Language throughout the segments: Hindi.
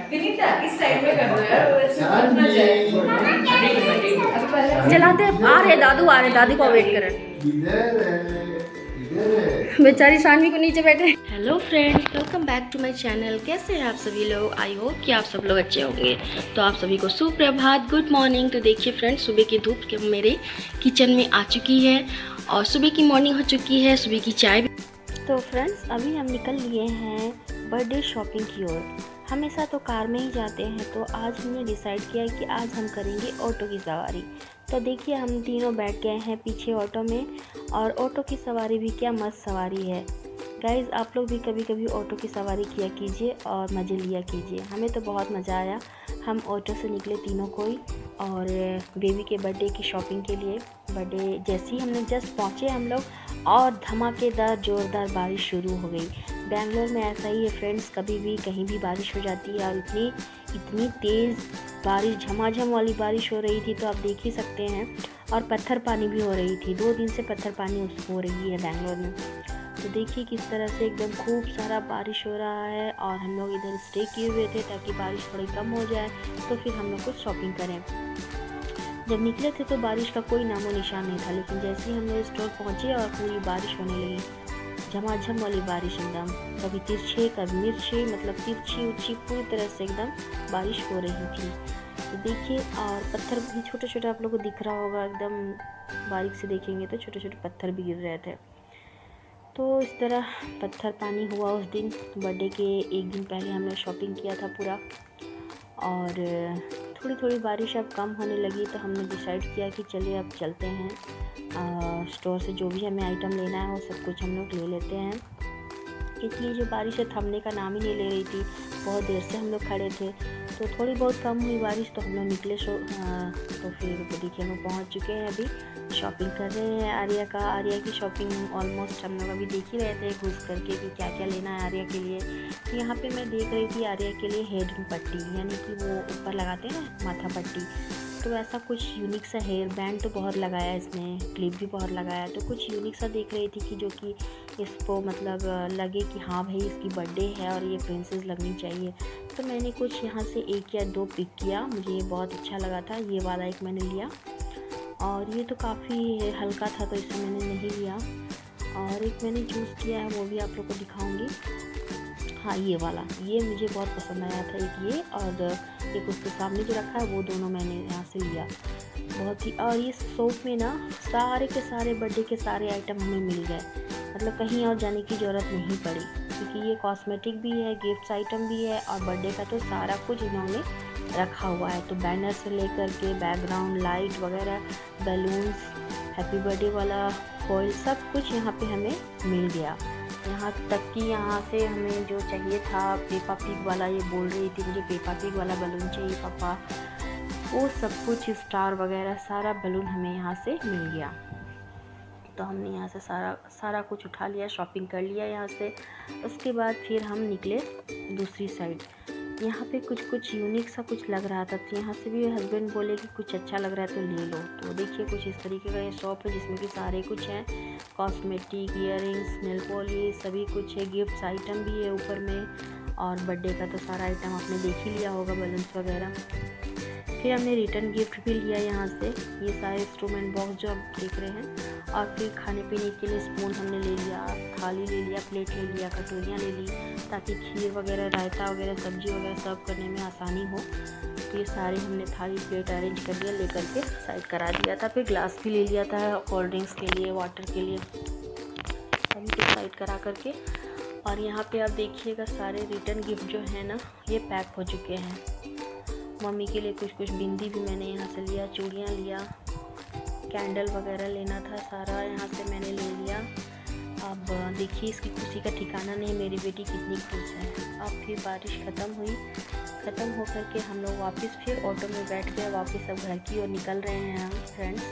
विनीता इस साइड में कर दो यार, वैसे पहुंचना चाहिए। चलाते आ रहे दादू, आ रहे दादी को वेट कर रहे बेचारी शानवी को नीचे बैठे। Hello friends, welcome back to my channel. कैसे हैं आप सभी लोग? आई होप कि आप सब लोग अच्छे होंगे। तो आप सभी को सुप्रभात, गुड मॉर्निंग। तो देखिए फ्रेंड्स, सुबह की धूप के मेरे किचन में आ चुकी है और सुबह की मॉर्निंग हो चुकी है, सुबह की चाय भी। तो फ्रेंड्स, अभी हम निकल लिए हैं बर्थडे शॉपिंग की ओर। हमेशा तो कार में ही जाते हैं, तो आज हमने डिसाइड किया है कि आज हम करेंगे ऑटो की सवारी। तो देखिए, हम तीनों बैठ गए हैं पीछे ऑटो में, और ऑटो की सवारी भी क्या मस्त सवारी है गाइज़। आप लोग भी कभी कभी ऑटो की सवारी किया कीजिए और मज़े लिया कीजिए। हमें तो बहुत मज़ा आया। हम ऑटो से निकले तीनों कोई, और बेबी के बर्थडे की शॉपिंग के लिए। बर्थडे जैसे ही हमने जस्ट पहुँचे हम लोग, और धमाकेदार ज़ोरदार बारिश शुरू हो गई। बेंगलोर में ऐसा ही है फ्रेंड्स, कभी भी कहीं भी बारिश हो जाती है, और इतनी तेज़ बारिश, झमाझम वाली बारिश हो रही थी, तो आप देख ही सकते हैं। और पत्थर पानी भी हो रही थी, 2 दिन से पत्थर पानी हो रही है बेंगलोर में। तो देखिए किस तरह से एकदम खूब सारा बारिश हो रहा है, और हम लोग इधर स्टे किए हुए थे ताकि बारिश थोड़ी कम हो जाए, तो फिर हम लोग कुछ शॉपिंग करें। जब निकले थे तो बारिश का कोई नामो निशान नहीं था, लेकिन जैसे ही हम लोग स्टोर पहुँचे और पूरी बारिश होने लगी, झमाझम वाली बारिश एकदम, कभी तिरछे कभी मिर्चे, मतलब तिरछी उर्छी पूरी तरह से एकदम बारिश हो रही थी। तो देखिए, और पत्थर भी छोटे छोटे आप लोगों को दिख रहा होगा, एकदम बारीक से देखेंगे तो छोटे छोटे पत्थर भी गिर रहे थे। तो इस तरह पत्थर पानी हुआ उस दिन। बर्थडे के एक दिन पहले हमने शॉपिंग किया था पूरा, और थोड़ी थोड़ी बारिश अब कम होने लगी, तो हमने डिसाइड किया कि चलिए अब चलते हैं स्टोर से जो भी हमें आइटम लेना है वो सब कुछ हम लोग ले लेते हैं। इसलिए जो बारिश है थमने का नाम ही नहीं ले रही थी, बहुत देर से हम लोग खड़े थे। तो थोड़ी बहुत कम हुई बारिश, तो हम लोग निकले तो फिर देखिए हम पहुँच चुके हैं, अभी शॉपिंग कर रहे हैं आर्या की शॉपिंग ऑलमोस्ट हम लोग अभी देख ही रहे थे घुस करके कि क्या क्या लेना है आर्या के लिए। तो यहाँ पे मैं देख रही थी आर्या के लिए हेड पट्टी, यानी कि वो ऊपर लगाते हैं ना माथा पट्टी, तो ऐसा कुछ यूनिक सा हेयर बैंड तो बहुत लगाया इसने, क्लिप भी बहुत लगाया, तो कुछ यूनिक सा देख रही थी कि जो कि इसको मतलब लगे कि हाँ भाई इसकी बर्थडे है और ये प्रिंसेस लगनी चाहिए। तो मैंने कुछ यहाँ से 1 या 2 पिक किया, मुझे ये बहुत अच्छा लगा था, ये वाला एक मैंने लिया, और ये तो काफ़ी हल्का था तो इसे मैंने नहीं लिया। और एक मैंने चूज़ किया है, वो भी आप लोग को दिखाऊंगी। हाँ, ये वाला, ये मुझे बहुत पसंद आया था, एक ये और एक उसके सामने जो रखा है, वो दोनों मैंने यहाँ से लिया बहुत ही। और ये शॉप में ना सारे के सारे बर्थडे के सारे आइटम हमें मिल गए, मतलब कहीं और जाने की ज़रूरत नहीं पड़ी, क्योंकि ये कॉस्मेटिक भी है, गिफ्ट्स आइटम भी है, और बर्थडे का तो सारा कुछ इन्होंने रखा हुआ है। तो बैनर से लेकर के बैकग्राउंड लाइट वगैरह, बैलून्स, हैप्पी बर्थडे वाला फॉइल, सब कुछ यहाँ पे हमें मिल गया। यहाँ तक कि यहाँ से हमें जो चाहिए था पेपा पिग वाला, ये बोल रही थी मुझे पेपा पिग वाला बैलून चाहिए पापा, वो सब कुछ स्टार वगैरह सारा बैलून हमें यहाँ से मिल गया। तो हमने यहाँ से सारा कुछ उठा लिया, शॉपिंग कर लिया यहाँ से। उसके बाद फिर हम निकले दूसरी साइड। यहाँ पे कुछ यूनिक सा कुछ लग रहा था, तो यहाँ से भी हस्बैंड बोले कि कुछ अच्छा लग रहा है तो ले लो। तो देखिए कुछ इस तरीके का ये शॉप है, जिसमें कि सारे कुछ हैं, कॉस्मेटिक, ईयरिंग्स, नेल पॉलिश, सभी कुछ है, गिफ्ट्स आइटम भी है ऊपर में, और बर्थडे का तो सारा आइटम आपने देख ही लिया होगा, बलून्स वगैरह। फिर हमने रिटर्न गिफ्ट भी लिया यहाँ से, ये सारे इंस्ट्रूमेंट बॉक्स जो आप देख रहे हैं। और फिर खाने पीने के लिए स्पून हमने ले लिया, थाली ले लिया, प्लेट ले लिया, कटोरियाँ ले ली, ताकि खीर वगैरह, रायता वगैरह, सब्जी वगैरह सर्व करने में आसानी हो। तो ये सारे हमने थाली प्लेट अरेंज कर लिया, लेकर के साइड करा दिया था। फिर ग्लास भी ले लिया था कोल्ड ड्रिंक्स के लिए, वाटर के लिए, सभी के साइड करा करके। और यहाँ पे आप देखिएगा सारे रिटर्न गिफ्ट जो है ना, ये पैक हो चुके हैं। मम्मी के लिए कुछ बिंदी भी मैंने यहाँ से लिया, चूड़ियाँ लिया, कैंडल वगैरह लेना था, सारा यहाँ से मैंने ले लिया। अब देखिए इसकी खुशी का ठिकाना नहीं, मेरी बेटी कितनी खुश है। अब फिर बारिश ख़त्म हो कर के हम लोग वापस फिर ऑटो में बैठ गए, वापस अब घर की ओर निकल रहे हैं हम फ्रेंड्स।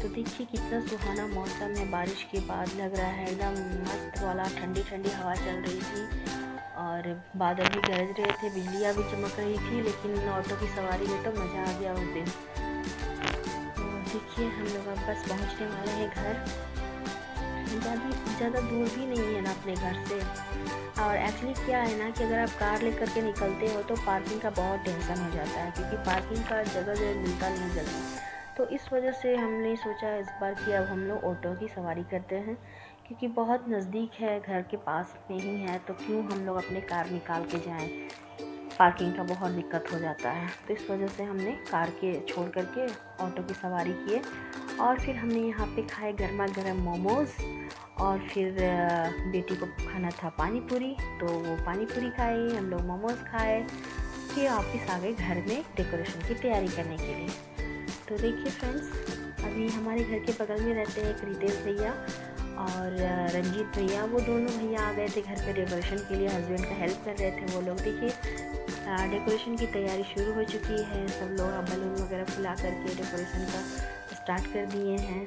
तो देखिए कितना सुहाना मौसम है, बारिश के बाद लग रहा है एकदम मस्त वाला, ठंडी ठंडी हवा चल रही थी, और बादल भी गरज रहे थे, बिजलियाँ भी चमक रही थी, लेकिन ऑटो की सवारी में तो मज़ा आ गया उस दिन। तो देखिए हम लोग अब बस पहुँचने वाले हैं घर। ज़्यादा दूर भी नहीं है ना अपने घर से। और एक्चुअली क्या है ना कि अगर आप कार लेकर के निकलते हो तो पार्किंग का बहुत टेंशन हो जाता है, क्योंकि पार्किंग का जगह जो मिलता नहीं जल्दी। तो इस वजह से हमने सोचा इस बार कि अब हम लोग ऑटो की सवारी करते हैं, क्योंकि बहुत नज़दीक है, घर के पास में ही है, तो क्यों हम लोग अपने कार निकाल के जाएं, पार्किंग का बहुत दिक्कत हो जाता है। तो इस वजह से हमने कार के छोड़ करके ऑटो की सवारी किए। और फिर हमने यहाँ पे खाए गर्मा गर्म मोमोज़, और फिर बेटी को खाना था पानी पूरी, तो वो पानी पूरी खाई, हम लोग मोमोज़ खाए, फिर वापस आ गए घर में डेकोरेशन की तैयारी करने के लिए। तो देखिए फ्रेंड्स, अभी हमारे घर के बगल में रहते हैं एक रितेश भैया और रंजीत भैया, वो दोनों भैया आ गए थे घर पे डेकोरेशन के लिए, हस्बैंड का हेल्प कर रहे थे वो लोग। देखिए डेकोरेशन की तैयारी शुरू हो चुकी है, सब लोग बलून वगैरह फुला करके डेकोरेशन का स्टार्ट कर दिए हैं।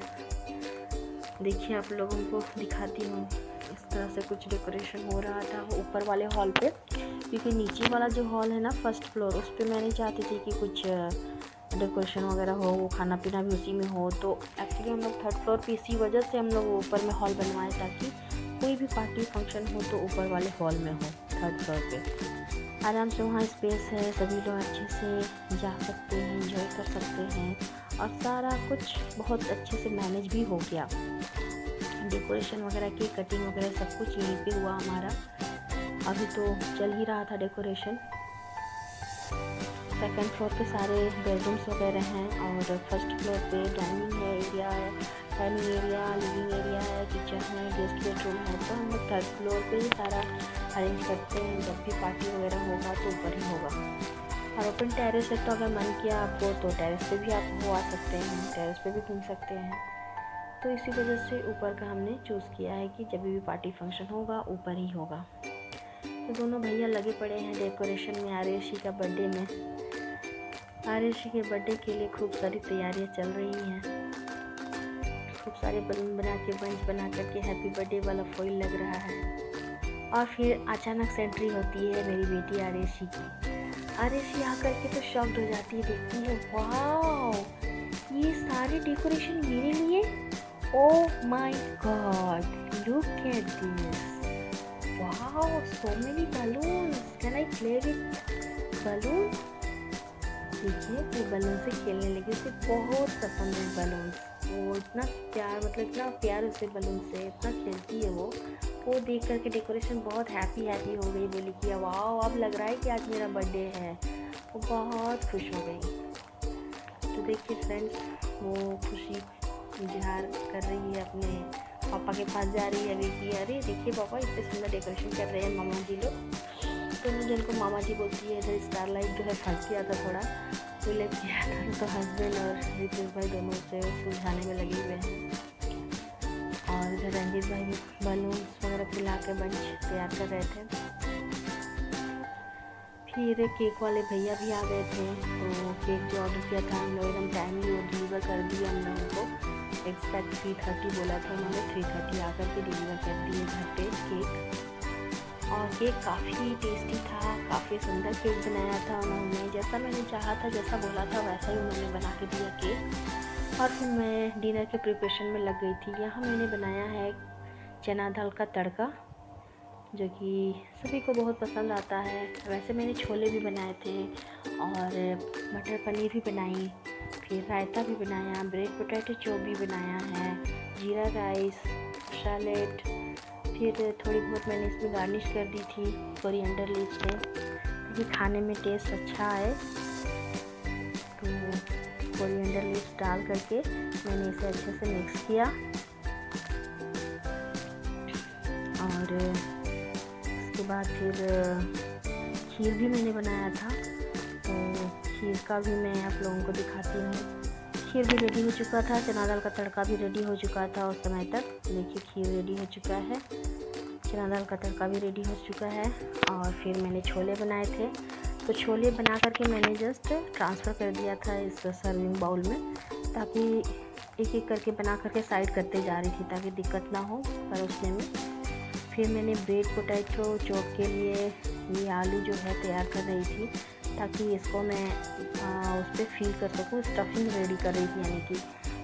देखिए आप लोगों को दिखाती हूँ, इस तरह से कुछ डेकोरेशन हो रहा था ऊपर वाले हॉल पे, क्योंकि नीचे वाला जो हॉल है ना फर्स्ट फ्लोर, उस पर मैं नहीं चाहती थी कि कुछ डेकोरेशन वगैरह हो, वो खाना पीना भी उसी में हो। तो एक्चुअली हम लोग थर्ड फ्लोर पे इसी वजह से हम लोग ऊपर में हॉल बनवाए, ताकि कोई भी पार्टी फंक्शन हो तो ऊपर वाले हॉल में हो, थर्ड फ्लोर पे आराम से वहाँ स्पेस है, सभी लोग अच्छे से जा सकते हैं, एंजॉय कर सकते हैं, और सारा कुछ बहुत अच्छे से मैनेज भी हो गया। डेकोरेशन वगैरह की कटिंग वगैरह सब कुछ यहीं पे हुआ हमारा। अभी तो चल ही रहा था डेकोरेशन। सेकंड फ्लोर पे सारे बेडरूम्स वगैरह हैं, और फर्स्ट फ्लोर पे डाइनिंग है एरिया है, डाइनिंग एरिया, लिविंग एरिया है, किचन है, गेस्ट बेडरूम है। तो हम लोग थर्ड फ्लोर पे ही सारा अरेंज करते हैं, जब भी पार्टी वगैरह होगा तो ऊपर ही होगा। और ओपन टेरेस है, तो अगर मन किया आपको तो टेरेस पे भी आप हो आ सकते हैं, टेरेस पे भी घूम सकते हैं। तो इसी वजह से ऊपर का हमने चूज़ किया है कि जब भी पार्टी फंक्शन होगा ऊपर ही होगा। तो दोनों भैया लगे पड़े हैं डेकोरेशन में, आरुषि का बर्थडे में। आरुषि के बर्थडे के लिए खूब सारी तैयारियां चल रही हैं, खूब सारे बलून बना के, बंच बना करके हैप्पी बर्थडे वाला फॉइल लग रहा है। और फिर अचानक से एंट्री होती है मेरी बेटी आरुषि की। आरुषि आकर के तो शॉक्ड हो जाती है, देखती है वाह ये सारे डेकोरेशन मेरे लिए, oh my god look at this, वाह so many balloons, can I play with balloon. देखिए वो बलून से खेलने लगी, उसे बहुत पसंद है बलून, वो इतना प्यार, मतलब इतना प्यार उसे बलून से, इतना खेलती है वो देख करके डेकोरेशन बहुत हैप्पी हो गई, बोली कि वाह अब लग रहा है कि आज मेरा बर्थडे है। वो बहुत खुश हो गई। तो देखिए फ्रेंड्स, वो खुशी इजहार कर रही है, अपने पापा के पास जा रही है अभी कि अरे देखिए पापा इतने सुंदर डेकोरेशन कर रहे हैं मामा जी लोग। तो मुझे उनको मामा जी बोलती है। इधर स्टारलाइट जो है फंस गया था, थोड़ा टॉयलेट किया था, तो हस्बैंड और रितेश भाई दोनों से सुलझाने में लगे हुए हैं। और इधर रंजीत भाई भी बलून्स वगैरह फुला के बंच तैयार कर रहे थे। फिर केक वाले भैया भी आ गए थे, तो केक जो ऑर्डर किया था हम लोग एकदम टाइमली वो डिलीवर कर दिया हम लोगों को। एक्सपेक्ट 3:30 बोला था उन्होंने, 3:30 आकर के डिलीवर कर दिए घर पे केक। और केक काफ़ी टेस्टी था, काफ़ी सुंदर केक बनाया था उन्होंने, जैसा मैंने चाहा था, जैसा बोला था वैसा ही उन्होंने बना के दिया केक। और फिर मैं डिनर के प्रिपरेशन में लग गई थी। यहाँ मैंने बनाया है चना दाल का तड़का, जो कि सभी को बहुत पसंद आता है। वैसे मैंने छोले भी बनाए थे और मटर पनीर भी बनाई, फिर रायता भी बनाया, ब्रेड पोटैटो चॉप भी बनाया है, जीरा राइस, सैलेड, फिर थोड़ी बहुत मैंने इसमें गार्निश कर दी थी कोरिएंडर लीफ से, ताकि खाने में टेस्ट अच्छा आए। तो कोरिएंडर लीफ डाल करके मैंने इसे अच्छे से मिक्स किया। और उसके बाद फिर खीर भी मैंने बनाया था, तो खीर का भी मैं आप लोगों को दिखाती हूँ। खीर भी रेडी हो चुका था, चना दाल का तड़का भी रेडी हो चुका था उस समय तक। देखिए खीर रेडी हो चुका है, चना दाल का तड़का भी रेडी हो चुका है। और फिर मैंने छोले बनाए थे, तो छोले बना करके मैंने जस्ट ट्रांसफ़र कर दिया था इस सर्विंग बाउल में, ताकि एक एक करके बना करके साइड करते जा रही थी ताकि दिक्कत ना हो परोसने में। फिर मैंने ब्रेड पोटैटो चॉप के लिए ये आलू जो है तैयार कर रही थी, ताकि इसको मैं उस पर फिल कर सकूँ। स्टफिंग रेडी कर रही थी, यानी कि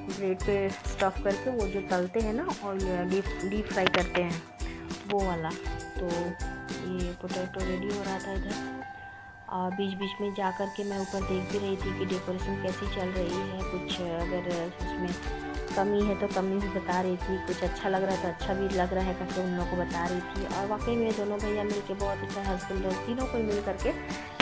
ब्रेड पे स्टफ़ करके वो जो तलते हैं ना और डीप फ्राई करते हैं वो वाला। तो ये पोटैटो रेडी हो रहा था इधर, और बीच बीच में जा कर के मैं ऊपर देख भी रही थी कि डेकोरेशन कैसी चल रही है, कुछ अगर उसमें कमी है तो कमी भी बता रही थी, कुछ अच्छा लग रहा था अच्छा भी लग रहा है करके उन लोगों को बता रही थी। और वाकई में दोनों भैया मिल के बहुत अच्छा, हस्बैंड और तीनों को मिल करके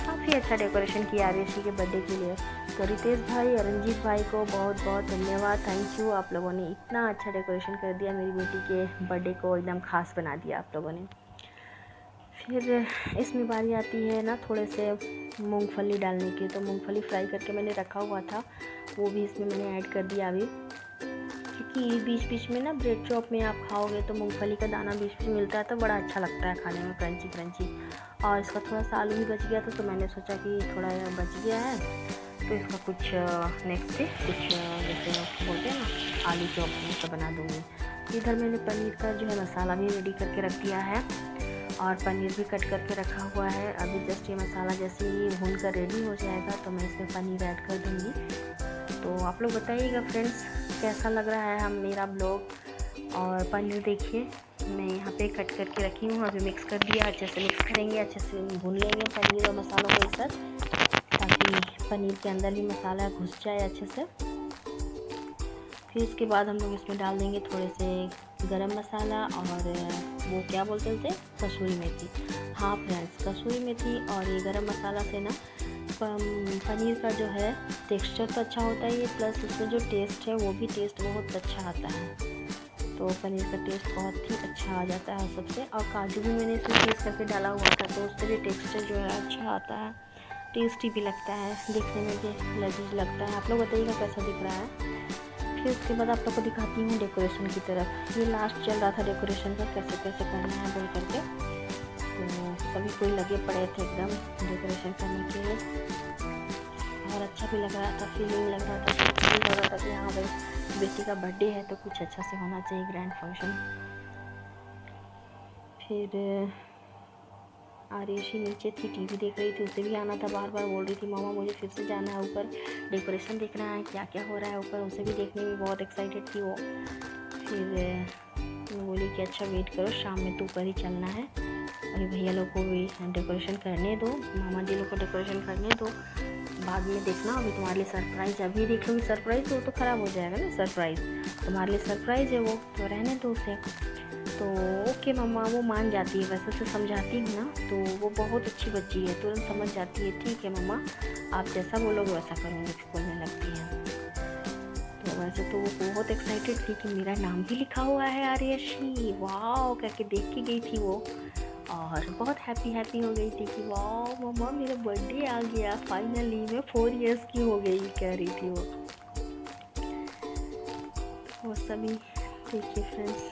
काफ़ी अच्छा डेकोरेशन किया आरुषि के बर्थडे के लिए। तो रितेश भाई और रंजीत भाई को बहुत बहुत धन्यवाद, थैंक यू। आप लोगों ने इतना अच्छा डेकोरेशन कर दिया, मेरी बेटी के बर्थडे को एकदम ख़ास बना दिया आप लोगों ने। फिर इसमें बारी आती है ना थोड़े से मूंगफली डालने की। तो मूंगफली फ्राई करके मैंने रखा हुआ था, वो भी इसमें मैंने ऐड कर दिया अभी, क्योंकि बीच बीच में ना ब्रेड चॉप में आप खाओगे तो मूंगफली का दाना बीच में मिलता है तो बड़ा अच्छा लगता है खाने में, क्रंची क्रंची। और इसका थोड़ा सा आलू भी बच गया था तो मैंने सोचा कि थोड़ा बच गया है तो इसका कुछ नेक्स्ट डे कुछ जैसे बोलते हैं ना आलू चॉप में तो बना दूँगी। इधर मैंने पनीर का जो है मसाला भी रेडी करके रख दिया है और पनीर भी कट करके रखा हुआ है। अभी जस्ट ये मसाला जैसे ही भून कर रेडी हो जाएगा तो मैं इसमें पनीर ऐड कर दूँगी। तो आप लोग बताइएगा फ्रेंड्स कैसा लग रहा है हम मेरा ब्लॉग। और पनीर देखिए मैं यहाँ पे कट करके रखी हूँ, अभी मिक्स कर दिया, अच्छे से मिक्स करेंगे, अच्छे से भून लेंगे पनीर और मसालों को एक साथ, ताकि पनीर के अंदर भी मसाला घुस जाए अच्छे से। फिर उसके बाद हम लोग इसमें डाल देंगे थोड़े से गरम मसाला और वो क्या बोलते हैं उसे, कसूरी मेथी। हाँ फ्रेंड्स, कसूरी मेथी और ये गरम मसाला से ना पनीर का जो है टेक्सचर तो अच्छा होता है, ये प्लस उसमें जो टेस्ट है वो भी टेस्ट बहुत अच्छा आता है। तो पनीर का टेस्ट बहुत ही अच्छा आ जाता है सबसे। और काजू भी मैंने इसमें पीस करके डाला हुआ था तो उससे भी टेक्सचर जो है अच्छा आता है, टेस्टी भी लगता है, देखने में भी लजीज लगता है। आप लोग बताइएगा कैसा दिख रहा है। फिर उसके बाद आप लोग को दिखाती हूँ डेकोरेशन की तरफ। ये लास्ट चल रहा था डेकोरेशन का, कैसे कैसे करना है बोल करके। तो सभी कोई लगे पड़े थे एकदम डेकोरेशन करने के लिए, और अच्छा भी लग रहा था, फीलिंग लग रहा था, फीलिंग लग रहा था कि हाँ भाई बेटी का बर्थडे है तो कुछ अच्छा से होना चाहिए, ग्रैंड फंक्शन। फिर आरुषि नीचे थी, टीवी देख रही थी, उसे भी आना था, बार बार बोल रही थी मामा मुझे फिर से जाना है ऊपर, डेकोरेशन देखना है क्या क्या हो रहा है ऊपर, उसे भी देखने में बहुत एक्साइटेड थी वो। फिर मैं बोली कि अच्छा वेट करो, शाम में तो ऊपर ही चलना है, अभी भैया लोग को भी डेकोरेशन करने दो, मामा जी लोग को डेकोरेशन करने दो, बाद में देखना, अभी तुम्हारे लिए सरप्राइज़, अभी देख लोगी सरप्राइज़ तो ख़राब हो जाएगा ना, सरप्राइज़ तुम्हारे लिए सरप्राइज़ है वो, तो रहने दो उसे। तो ओके मम्मा, वो मान जाती है, वैसे तो समझाती हूँ ना, तो वो बहुत अच्छी बच्ची है, तुरंत समझ जाती है, ठीक है मम्मा आप जैसा बोलोगे वैसा करूँगी, बोलने लगती है। तो वैसे तो वो बहुत एक्साइटेड थी कि मेरा नाम भी लिखा हुआ है आरुषि, वाह कह के देख के गई थी वो, और बहुत हैप्पी हो गई थी कि वाह मम्मा मेरा बर्थडे आ गया, फाइनली मैं 4 इयर्स की हो गई कह रही थी वो सभी। देखिए फ्रेंड्स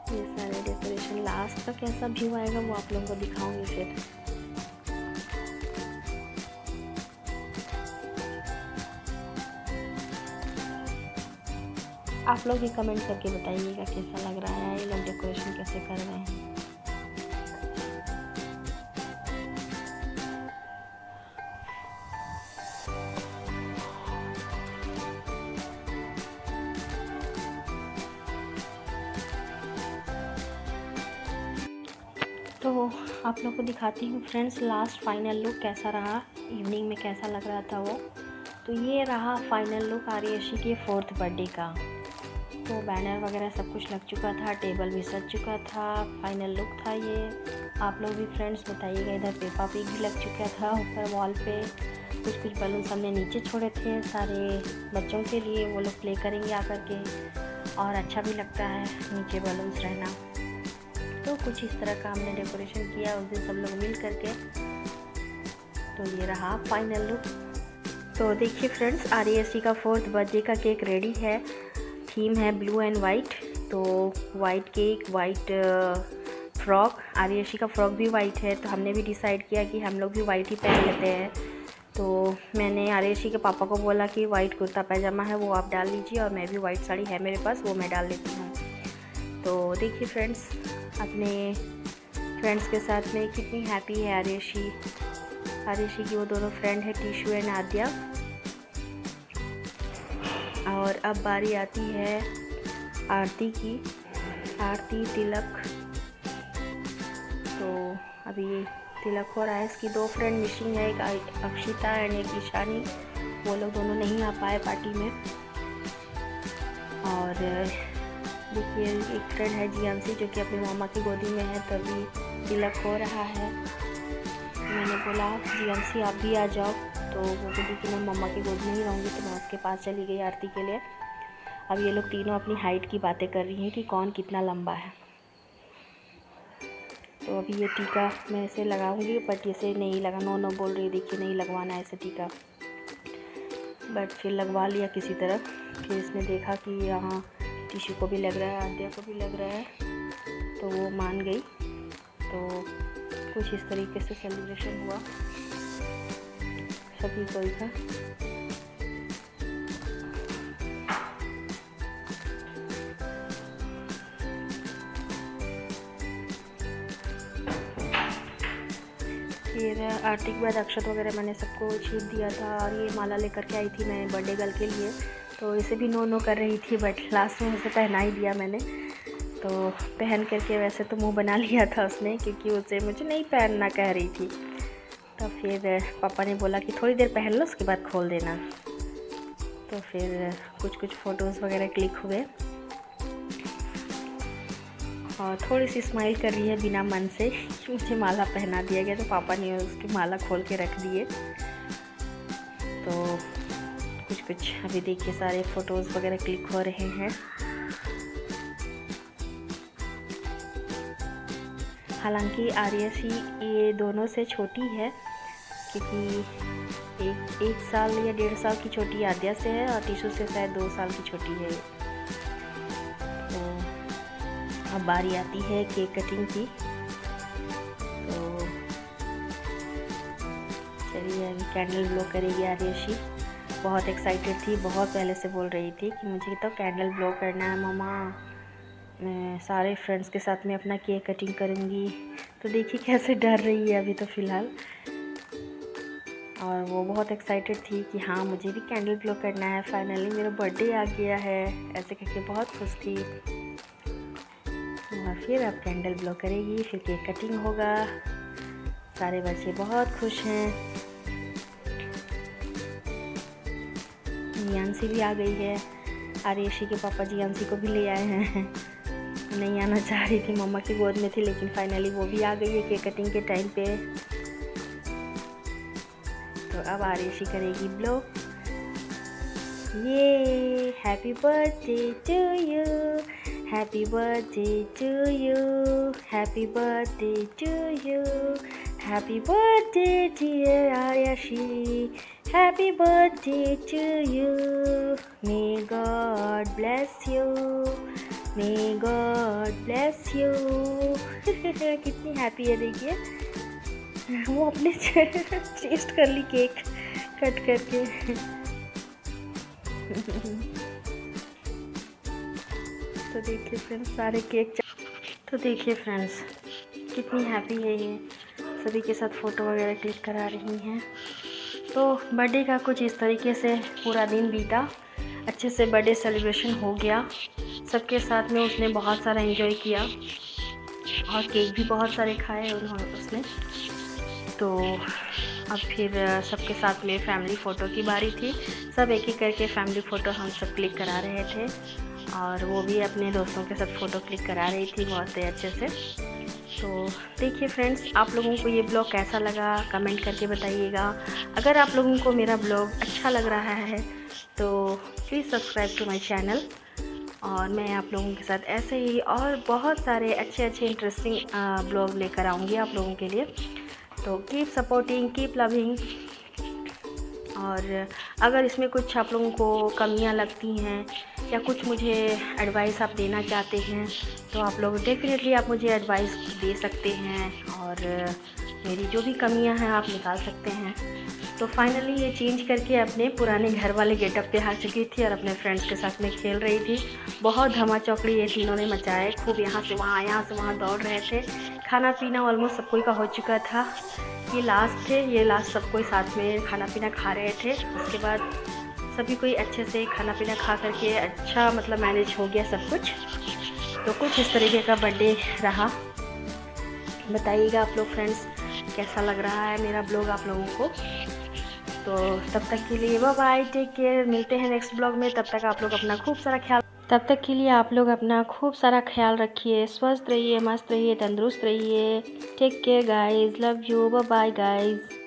ये सारे डेकोरेशन, लास्ट का कैसा व्यू आएगा वो आप लोगों को दिखाऊंगी फिर। आप लोग भी कमेंट करके बताइएगा कैसा लग रहा है, ये लोग डेकोरेशन कैसे कर रहे हैं। तो आप लोग को दिखाती हूँ फ्रेंड्स लास्ट फाइनल लुक कैसा रहा, इवनिंग में कैसा लग रहा था वो। तो ये रहा फाइनल लुक आरुषि के 4th बर्थडे का। तो बैनर वगैरह सब कुछ लग चुका था, टेबल भी सज चुका था, फाइनल लुक था ये। आप लोग भी फ्रेंड्स बताइएगा। इधर पेपा पिग भी लग चुका था ऊपर वॉल पे, कुछ बलून्स हमने नीचे छोड़े थे सारे बच्चों के लिए, वो लोग प्ले करेंगे आकर के, और अच्छा भी लगता है नीचे बलून्स रहना। तो कुछ इस तरह का हमने डेकोरेशन किया उस दिन सब लोग मिल करके। तो ये रहा फाइनल लुक। तो देखिए फ्रेंड्स आरुषि का 4th बर्थडे का केक रेडी है। थीम है ब्लू एंड वाइट, तो white cake, white frock, Arushi का फ्रॉक भी वाइट है, तो हमने भी डिसाइड किया कि हम लोग भी वाइट ही पहन लेते हैं। तो मैंने आरुषि के पापा को बोला कि वाइट कुर्ता पैजामा है वो आप डाल लीजिए, और मैं भी वाइट साड़ी है मेरे पास वो मैं डाल लेती हूँ। तो देखिए फ्रेंड्स अपने फ्रेंड्स के साथ में कितनी हैप्पी है आरुषि की वो दोनों फ्रेंड है टीशू एंड आद्या। और अब बारी आती है आरती की, आरती तिलक। तो अभी तिलक हो रहा है। इसकी 2 फ्रेंड मिसिंग है, एक अक्षिता एंड एक ईशानी। वो लोग दोनों नहीं आ पाए पार्टी में। और देखिए एक फ्रेंड है जियांशी जो कि अपनी मामा की गोदी में है, तभी तिलक हो रहा है। मैंने बोला जियांशी आप भी आ जाओ, तो वो बोली कि मैं मम्मा की गोद में ही रहूँगी, तो मैं उसके पास चली गई आरती के लिए। अब ये लोग तीनों अपनी हाइट की बातें कर रही हैं कि कौन कितना लंबा है। तो अभी ये टीका मैं इसे लगाऊंगी, बट इसे नहीं लगा, नो बोल रही, देखिए नहीं लगवाना है ऐसे टीका। बट फिर लगवा लिया किसी तरह। फिर इसने देखा कि यहाँ टिशू को भी लग रहा है, आद्या को भी लग रहा है, तो वो मान गई। तो कुछ इस तरीके से सेलिब्रेशन हुआ सभी कोई का। फिर आरती के बाद अक्षत वगैरह मैंने सबको छीट दिया था, और ये माला लेकर के आई थी मैं बर्थडे गर्ल के लिए। तो इसे भी नो कर रही थी, बट लास्ट में उसे पहना ही दिया मैंने। तो पहन करके वैसे तो मुंह बना लिया था उसने, क्योंकि उसे मुझे नहीं पहनना कह रही थी। तो फिर पापा ने बोला कि थोड़ी देर पहन लो, उसके बाद खोल देना। तो फिर कुछ फ़ोटोज़ वगैरह क्लिक हुए, और थोड़ी सी स्माइल कर रही है बिना मन से। मुझे माला पहना दिया गया, तो पापा ने उसकी माला खोल के रख दिए। तो कुछ अभी देखिए सारे फ़ोटोज़ वगैरह क्लिक हो रहे हैं। हालांकि आर्यसी ये दोनों से छोटी है, क्योंकि एक साल या 1.5 साल की छोटी आद्या से है, और टीशू से शायद 2 साल की छोटी है। तो अब बारी आती है केक कटिंग की। तो चलिए अभी कैंडल ब्लो करेगी आर्यसी। बहुत एक्साइटेड थी, बहुत पहले से बोल रही थी कि मुझे तो कैंडल ब्लो करना है मम्मा, मैं सारे फ्रेंड्स के साथ में अपना केक कटिंग करूँगी। तो देखिए कैसे डर रही है अभी तो फ़िलहाल। और वो बहुत एक्साइटेड थी कि हाँ मुझे भी कैंडल ब्लो करना है, फाइनली मेरा बर्थडे आ गया है, ऐसे करके बहुत खुश थी। और फिर अब कैंडल ब्लो करेगी, फिर केक कटिंग होगा। सारे बच्चे बहुत खुश हैं। जियांशी भी आ गई है। आर्यसी के पापा जियांशी को भी ले आए हैं। नहीं आना चाह रही थी, मम्मा की गोद में थी, लेकिन फाइनली वो भी आ गई है केक कटिंग के टाइम पे। तो अब आर्यसी करेगी ब्लो। ये happy birthday to you, happy birthday to you, happy birthday to you, happy birthday dear Aryasi, happy birthday to you, may god bless you, may god bless you. कितनी हैप्पी है देखिए, वो अपने टेस्ट कर ली केक कट करके। तो देखिए फ्रेंड्स सारे केक, तो देखिए फ्रेंड्स कितनी हैप्पी है ये, सभी के साथ फ़ोटो वगैरह क्लिक करा रही हैं। तो बर्थडे का कुछ इस तरीके से पूरा दिन बीता, अच्छे से बर्थडे सेलिब्रेशन हो गया। सबके साथ में उसने बहुत सारा एंजॉय किया, और केक भी बहुत सारे खाए उसने। तो अब फिर सबके साथ में फैमिली फ़ोटो की बारी थी। सब एक एक करके फैमिली फ़ोटो हम सब क्लिक करा रहे थे, और वो भी अपने दोस्तों के साथ फ़ोटो क्लिक करा रही थी बहुत अच्छे से। तो देखिए फ्रेंड्स, आप लोगों को ये ब्लॉग कैसा लगा कमेंट करके बताइएगा। अगर आप लोगों को मेरा ब्लॉग अच्छा लग रहा है तो please subscribe to my channel, और मैं आप लोगों के साथ ऐसे ही और बहुत सारे अच्छे इंटरेस्टिंग ब्लॉग लेकर आऊँगी आप लोगों के लिए। तो कीप सपोर्टिंग, कीप लविंग। और अगर इसमें कुछ आप लोगों को कमियां लगती हैं या कुछ मुझे एडवाइस आप देना चाहते हैं, तो आप लोग डेफिनेटली आप मुझे एडवाइस दे सकते हैं, और मेरी जो भी कमियां हैं आप निकाल सकते हैं। तो फाइनली ये चेंज करके अपने पुराने घर वाले गेटअप पे आ चुकी थी, और अपने फ्रेंड्स के साथ में खेल रही थी। बहुत धमा चौकड़ी ये तीनों ने मचाए, खूब यहाँ से वहाँ दौड़ रहे थे। खाना पीना ऑलमोस्ट सब कोई का हो चुका था। ये लास्ट थे, ये लास्ट सब कोई साथ में खाना पीना खा रहे थे। उसके बाद सभी कोई अच्छे से खाना पीना खा करके अच्छा मतलब मैनेज हो गया सब कुछ। तो कुछ इस तरीके का बर्थडे रहा। बताइएगा आप लोग फ्रेंड्स कैसा लग रहा है मेरा ब्लॉग आप लोगों को। तो तब तक के लिए बाय बाय, टेक केयर, मिलते हैं नेक्स्ट ब्लॉग में। तब तक आप लोग अपना खूब सारा ख्याल रखिए, स्वस्थ रहिए, मस्त रहिए, तंदुरुस्त रहिए। Take care guys, love you, bye bye guys.